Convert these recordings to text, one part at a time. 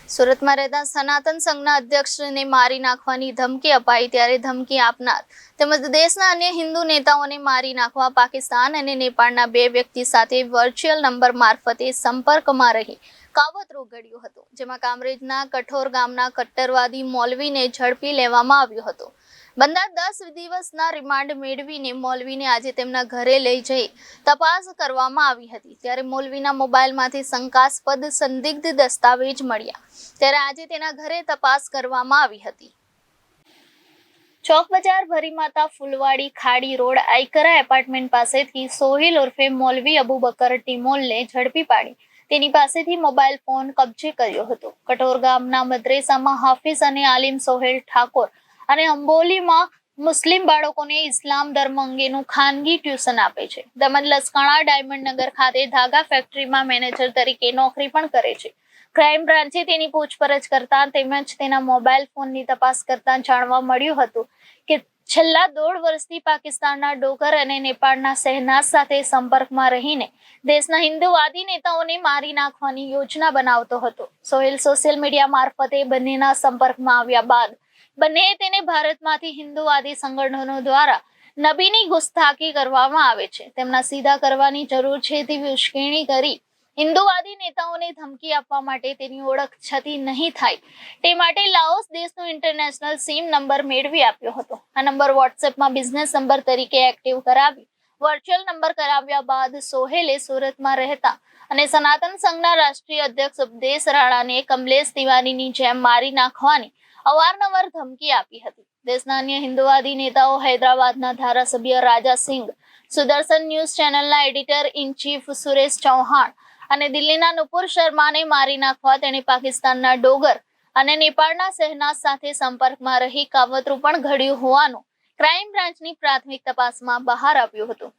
સુરતમાં રહેતા સનાતન સંઘના અધ્યક્ષને મારી નાખવાની ધમકી અપાઈ ત્યારે ધમકી આપનાર તેમજ દેશના અન્ય હિન્દુ નેતાઓને મારી નાખવા પાકિસ્તાન અને નેપાળના બે વ્યક્તિ સાથે વર્ચ્યુઅલ નંબર મારફતે સંપર્કમાં રહી કાવતરું ઘડ્યું હતું, જેમાં કામરેજના કઠોર ગામના કટ્ટરવાદી મૌલવીને ઝડપી લેવામાં આવ્યો હતો। બંદા 10 દિવસના રિમાન્ડ મેળવીને મૌલવીને આજે તેમના ઘરે લઈ જઈ તપાસ કરવામાં આવી હતી। ત્યારે મૌલવીના મોબાઈલમાંથી શંકાસ્પદ સંદિગ્ધ દસ્તાવેજ મળ્યા ત્યારે આજે તેના ઘરે તપાસ કરવામાં આવી હતી। ચોક બજાર ભરીમાતા ફુલવાડી ખાડી રોડ આઈકરા એપાર્ટમેન્ટ પાસેથી સોહિલ ઉર્ફે મૌલવી અબુબકર ટીમોલને ઝડપી પાડી તેની પાસેથી મોબાઈલ ફોન કબજે કર્યો હતો। કઠોર ગામના મદ્રેસામાં હાફિઝ અને આલિમ સોહેલ ઠાકોર અને અંબોલીમાં મુસ્લિમ બાળકોને ઇસ્લામ ધર્મ અંગેનું ખાનગી ટ્યુશન આપે છે તેમજ લસકાણા ડાયમંડ નગર ખાતે ધાગા ફેક્ટરીમાં મેનેજર તરીકે નોકરી પણ કરે છે। ક્રાઇમ બ્રાન્ચે તેની પૂછપરછ કરતા તેમજ તેના મોબાઈલ ફોનની તપાસ કરતા જાણવા મળ્યું હતું કે છેલ્લા 1.5 વર્ષથી પાકિસ્તાનના ડોગર અને નેપાળના શહેનાઝ સાથે સંપર્કમાં રહીને દેશના હિન્દુવાદી નેતાઓને મારી નાખવાની યોજના બનાવતો હતો। સોહેલ સોશિયલ મીડિયા મારફતે બંનેના સંપર્કમાં આવ્યા બાદ બંનેએ તેને ભારતમાંથી હિન્દુવાદી સંગઠનો દ્વારા નબીની ગુસ્તાખી કરવામાં આવે છે તેમના સીધા કરવાની જરૂર છે તેવી ઉશ્કેરણી કરી હિન્દુવાદી નેતાઓને ધમકી આપવા માટે તેની ઓળખ છતી નહીં થાય તે માટે લાઓસ દેશનો ઇન્ટરનેશનલ સિમ નંબર મેળવી આપ્યો હતો। આ નંબર વોટ્સએપમાં બિઝનેસ નંબર તરીકે એક્ટિવ કરાવી વર્ચ્યુઅલ નંબર કરાવ્યા બાદ સોહેલે સુરતમાં રહેતા અને સનાતન સંઘના રાષ્ટ્રીય અધ્યક્ષ ઉપદેશ રાણાને કમલેશ તિવારીની જેમ મારી નાખવાની અવારનવાર ધમકી આપી હતી। દેશના અન્ય હિન્દુવાદી નેતાઓ હૈદરાબાદના ધારાસભ્ય રાજા સિંઘ, સુદર્શન ન્યૂઝ ચેનલના editor in chief Suresh Chauhan અને દિલ્હીના નુપુર શર્માને મારી નાખવા તેણે પાકિસ્તાનના ડોગર અને નેપાળના શહેનાઝ સાથે સંપર્કમાં રહી કાવતરું પણ ઘડ્યું હોવાનું ક્રાઇમ બ્રાન્ચની પ્રાથમિક તપાસમાં બહાર આવ્યું હતું।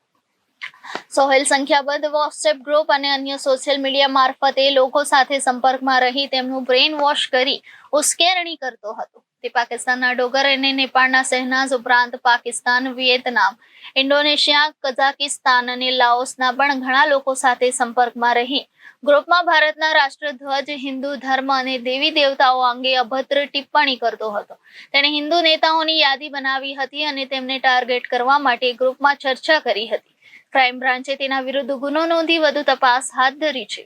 સોહેલ સંખ્યાબંધ વોટ્સએપ ગ્રુપ અને અન્ય સોશિયલ મીડિયા મારફતે લોકો સાથે સંપર્કમાં રહી તેમનું બ્રેઇન વોશ કરી ઉશ્કેરણી કરતો હતો। તે પાકિસ્તાનના ડોગર અને નેપાળના શહેનાઝ ઉપરાંત પાકિસ્તાન, વિયેતનામ, ઇન્ડોનેશિયા, કઝાકિસ્તાન અને લાઓસના પણ ઘણા લોકો સાથે સંપર્કમાં રહી ગ્રુપમાં ભારતના રાષ્ટ્રધ્વજ, હિન્દુ ધર્મ અને દેવી દેવતાઓ અંગે અભદ્ર ટિપ્પણી કરતો હતો। તેણે હિન્દુ નેતાઓની યાદી બનાવી હતી અને તેમને ટાર્ગેટ કરવા માટે ગ્રુપમાં ચર્ચા કરી હતી। ક્રાઇમ બ્રાન્ચે તેના વિરુદ્ધ ગુનો નોંધી વધુ તપાસ હાથ ધરી છે।